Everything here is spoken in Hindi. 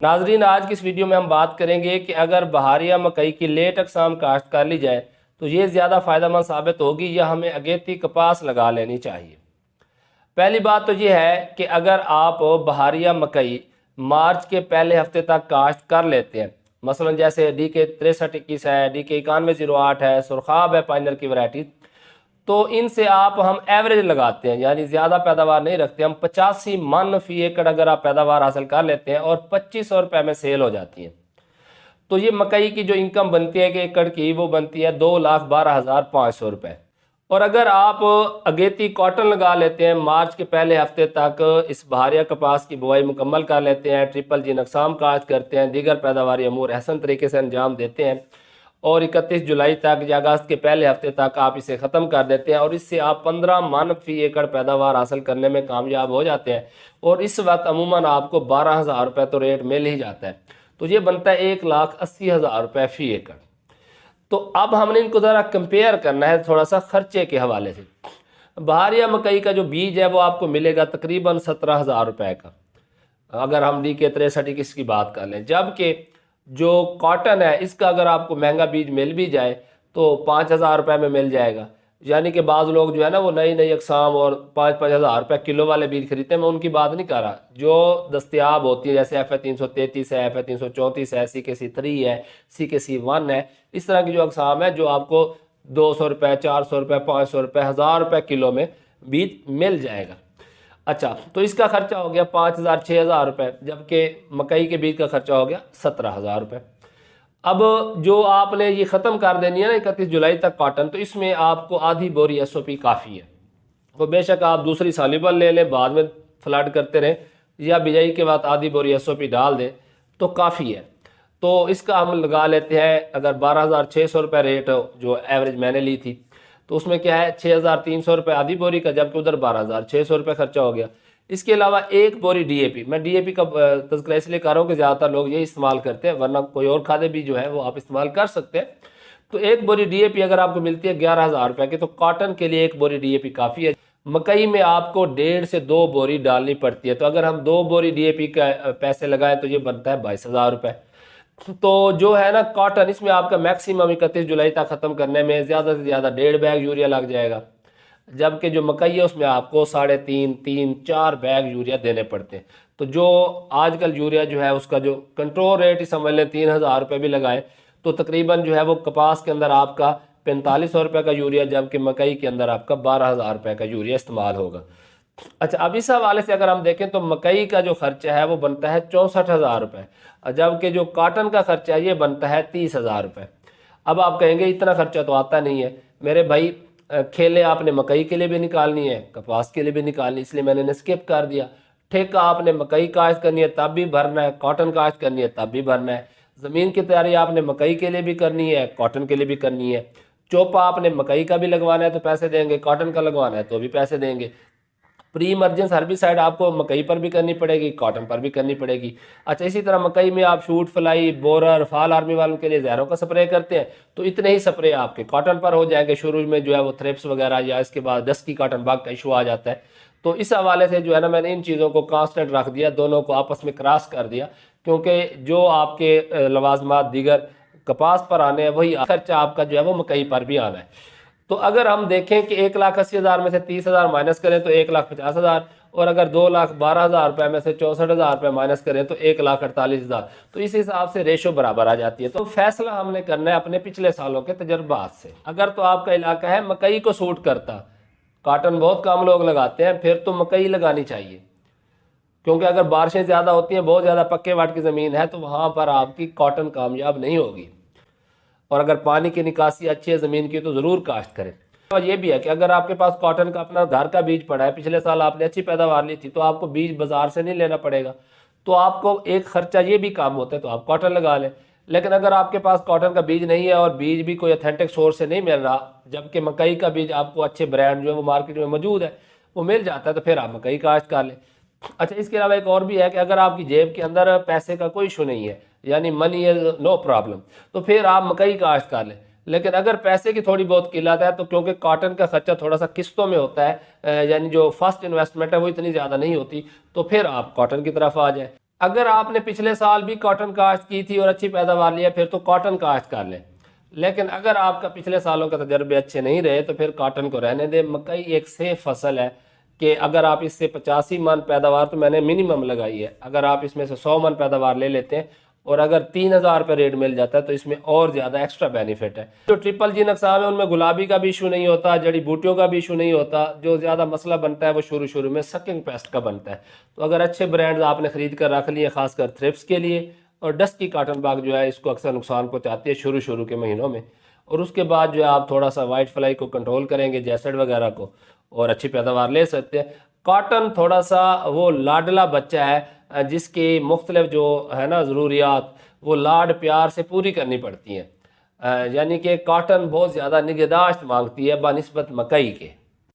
नाजरीन, आज की इस वीडियो में हम बात करेंगे कि अगर बहार या मकई की लेट अक़साम काश्त कर ली जाए तो ये ज़्यादा फ़ायदेमंद साबित होगी या हमें अगेती कपास लगा लेनी चाहिए। पहली बात तो ये है कि अगर आप बहार या मकई मार्च के पहले हफ्ते तक काश्त कर लेते हैं, मसलन जैसे DK 6321 है, DK 9108 है, सुरखाब है पाइनर की वैरायटी, तो इनसे आप हम एवरेज लगाते हैं, यानी ज़्यादा पैदावार नहीं रखते। हम 85 मन फी एकड़ अगर आप पैदावार हासिल कर लेते हैं और 2500 रुपये में सेल हो जाती है, तो ये मकई की जो इनकम बनती है कि एकड़ की, वो बनती है 2,12,500 रुपये। और अगर आप अगेती कॉटन लगा लेते हैं, मार्च के पहले हफ्ते तक इस बहारिया कपास की बुआई मुकम्मल कर लेते हैं, ट्रिपल जी नकसाम काश्त करते हैं, दीगर पैदावारी अमूर अहसन तरीके से अंजाम देते हैं और 31 जुलाई तक या अगस्त के पहले हफ्ते तक आप इसे ख़त्म कर देते हैं और इससे आप 15 मन फी एकड़ पैदावार हासिल करने में कामयाब हो जाते हैं। और इस वक्त अमूमन आपको 12,000 रुपये तो रेट मिल ही जाता है, तो ये बनता है 1,80,000 रुपये फ़ी एकड़। तो अब हमने इनको ज़रा कंपेयर करना है थोड़ा सा खर्चे के हवाले से। बहार या मकई का जो बीज है वो आपको मिलेगा तकरीबन 17,000 रुपये का, अगर हम DK 6321 की बात कर लें, जबकि जो कॉटन है इसका अगर आपको महंगा बीज मिल भी जाए तो 5,000 रुपये में मिल जाएगा। यानी कि बाज़ लोग जो है ना वो नई नई अक़साम और 5,000 रुपये किलो वाले बीज खरीदते हैं, मैं उनकी बात नहीं कर रहा। जो दस्तियाब होती है जैसे FA 333 है, FA 334 है, CKC 3 है, CKC 1 है, इस तरह की जो अक़साम है जो आपको 200 रुपये, 400 रुपये, 500 रुपये, 1,000 रुपये किलो में बीज मिल जाएगा। अच्छा, तो इसका खर्चा हो गया 5,000 6,000 रुपये, जबकि मकई के बीज का खर्चा हो गया 17,000 रुपये। अब जो आपने ये ख़त्म कर देनी है ना 31 जुलाई तक कॉटन, तो इसमें आपको आधी बोरी SOP काफ़ी है। तो बेशक आप दूसरी सालिबल ले लें, बाद में फ्लड करते रहें, या बिजाई के बाद आधी बोरी SOP डाल दें तो काफ़ी है। तो इसका हम लगा लेते हैं, अगर 12,600 रुपये रेट जो एवरेज मैंने ली थी, तो उसमें क्या है 6,300 रुपये आधी बोरी का, जबकि उधर 12,600 रुपये खर्चा हो गया। इसके अलावा एक बोरी DAP, मैं DAP का तज़किरा इसलिए कर रहा हूँ कि ज़्यादातर लोग ये इस्तेमाल करते हैं, वरना कोई और खादे भी जो है वो आप इस्तेमाल कर सकते हैं। तो एक बोरी DAP अगर आपको मिलती है 11,000 रुपये की, तो कॉटन के लिए एक बोरी DAP काफ़ी है। मकई में आपको 1.5 से 2 बोरी डालनी पड़ती है, तो अगर हम 2 बोरी DAP का पैसे लगाएं तो ये बनता है 22,000 रुपये। तो जो है ना कॉटन, इसमें आपका मैक्सिमम 31 जुलाई तक ख़त्म करने में ज़्यादा से ज़्यादा 1.5 बैग यूरिया लग जाएगा, जबकि जो मकई है उसमें आपको 3.5 3 4 बैग यूरिया देने पड़ते हैं। तो जो आजकल यूरिया जो है उसका जो कंट्रोल रेट ही समझ लें 3,000 रुपये भी लगाए तो तकरीबन जो है वो कपास के अंदर आपका 4,500 रुपये का यूरिया, जबकि मकई के अंदर आपका 12,000 रुपये का यूरिया इस्तेमाल होगा। अच्छा, अब इस हवाले से अगर हम देखें तो मकई का जो खर्चा है वो बनता है 64,000 रुपये, जबकि जो कॉटन का खर्चा है ये बनता है 30,000 रुपये। अब आप कहेंगे इतना खर्चा तो आता नहीं है मेरे भाई, खेले आपने मकई के लिए भी निकालनी है, कपास के लिए भी निकालनी, इसलिए मैंने स्किप कर दिया। ठेका आपने मकई काश्त करनी है तब भी भरना है, कॉटन काश्त करनी है तब भी भरना है। ज़मीन की तैयारी आपने मकई के लिए भी करनी है, कॉटन के लिए भी करनी है। चोपा आपने मकई का भी लगवाना है तो पैसे देंगे, कॉटन का लगवाना है तो भी पैसे देंगे। प्री इमरजेंस हर्बिसाइड आपको मकई पर भी करनी पड़ेगी, कॉटन पर भी करनी पड़ेगी। अच्छा, इसी तरह मकई में आप शूट फ्लाई, बोरर, फाल आर्मी वालों के लिए जहरों का स्प्रे करते हैं, तो इतने ही स्प्रे आपके कॉटन पर हो जाएंगे। शुरू में जो है वो थ्रिप्स वगैरह या इसके बाद डस्की कॉटन बग का इशू आ जाता है। तो इस हवाले से जो है ना मैंने इन चीज़ों को कांस्टेंट रख दिया, दोनों को आपस में क्रॉस कर दिया, क्योंकि जो आपके लवाजमात दीगर कपास पर आने हैं वही खर्चा आपका जो है वो मकई पर भी आना है। तो अगर हम देखें कि 1,80,000 में से 30,000 माइनस करें तो 1,50,000, और अगर 2,12,000 रुपये में से 64,000 रुपये माइनस करें तो 1,48,000, तो इस हिसाब से रेशो बराबर आ जाती है। तो फैसला हमने करना है अपने पिछले सालों के तजर्बात से। अगर तो आपका इलाका है मकई को सूट करता, कॉटन बहुत कम लोग लगाते हैं, फिर तो मकई लगानी चाहिए, क्योंकि अगर बारिशें ज़्यादा होती हैं, बहुत ज़्यादा पक्के वाट की ज़मीन है, तो वहाँ पर आपकी कॉटन कामयाब नहीं होगी। और अगर पानी की निकासी अच्छी है ज़मीन की तो ज़रूर काश्त करें। और ये भी है कि अगर आपके पास कॉटन का अपना घर का बीज पड़ा है, पिछले साल आपने अच्छी पैदावार ली थी, तो आपको बीज बाज़ार से नहीं लेना पड़ेगा, तो आपको एक ख़र्चा ये भी काम होता है, तो आप कॉटन लगा लें। लेकिन अगर आपके पास कॉटन का बीज नहीं है और बीज भी कोई अथेंटिक सोर्स से नहीं मिल रहा, जबकि मकई का बीज आपको अच्छे ब्रांड जो है वो मार्केट में मौजूद है वो मिल जाता है, तो फिर आप मकई काश्त कर लें। अच्छा, इसके अलावा एक और भी है कि अगर आपकी जेब के अंदर पैसे का कोई इशू नहीं है, यानी मनी इज़ नो प्रॉब्लम, तो फिर आप मकई काश्त कर लें। लेकिन अगर पैसे की थोड़ी बहुत किल्लत है, तो क्योंकि कॉटन का खर्चा थोड़ा सा किस्तों में होता है, यानी जो फर्स्ट इन्वेस्टमेंट है वो इतनी ज़्यादा नहीं होती, तो फिर आप कॉटन की तरफ आ जाए। अगर आपने पिछले साल भी कॉटन काश्त की थी और अच्छी पैदावार लिया फिर तो कॉटन काश्त कर लें, लेकिन अगर आपका पिछले सालों का तजर्बे अच्छे नहीं रहे तो फिर कॉटन को रहने दें। मकई एक सेफ फसल है कि अगर आप इससे 85 मन पैदावार तो मैंने मिनिमम लगाई है, अगर आप इसमें से 100 मन पैदावार ले लेते हैं और अगर 3,000 रुपये रेट मिल जाता है तो इसमें और ज़्यादा एक्स्ट्रा बेनिफिट है। जो ट्रिपल जी नकसाम है उनमें गुलाबी का भी इशू नहीं होता, जड़ी बूटियों का भी इशू नहीं होता। जो ज़्यादा मसला बनता है वो शुरू शुरू में सकिंग पेस्ट का बनता है। तो अगर अच्छे ब्रांड्स आपने ख़रीद कर रख लिए खासकर थ्रिप्स के लिए, और डस्ट की कॉटन बाग जो है इसको अक्सर नुकसान पहुँचाती है शुरू शुरू के महीनों में, और उसके बाद जो है आप थोड़ा सा वाइट फ्लाई को कंट्रोल करेंगे, जैसेड वगैरह को, और अच्छी पैदावार ले सकते हैं। कॉटन थोड़ा सा वो लाडला बच्चा है जिसकी मुख्तलिफ जो है ना ज़रूरियात वो लाड प्यार से पूरी करनी पड़ती हैं, यानी कि कॉटन बहुत ज़्यादा निगहदाश्त मांगती है बनिस्बत मकई के।